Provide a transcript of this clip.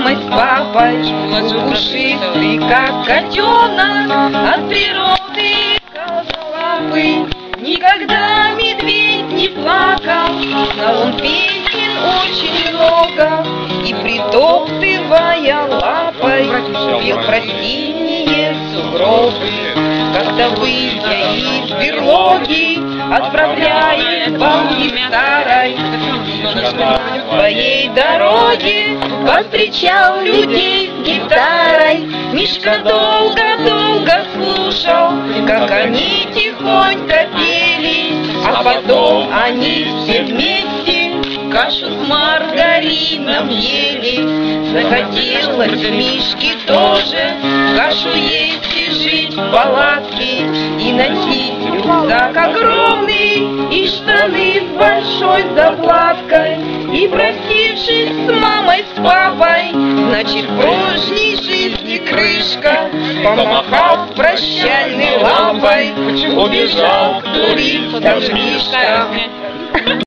мамой, с папой, пушистый, как котенок, от природы козлолапый. Никогда медведь не плакал, но он песен очень много, и притоптывая лапой пел про синие сугробы. Когда, выйдя из берлоги, отправляясь по улице старой, на своей дороге повстречал людей с гитарой. Мишка долго-долго слушал, как они тихонько пели, а потом они все вместе кашу с маргарином ели. Захотелось Мишке тоже кашу есть и жить в палатке, и носить рюкзак огромный, и штаны с большой заплаткой. И простившись с мамой, с папой, значит, прежней жизни крышка, помахав прощальной лапой, убежал к туристам Мишка.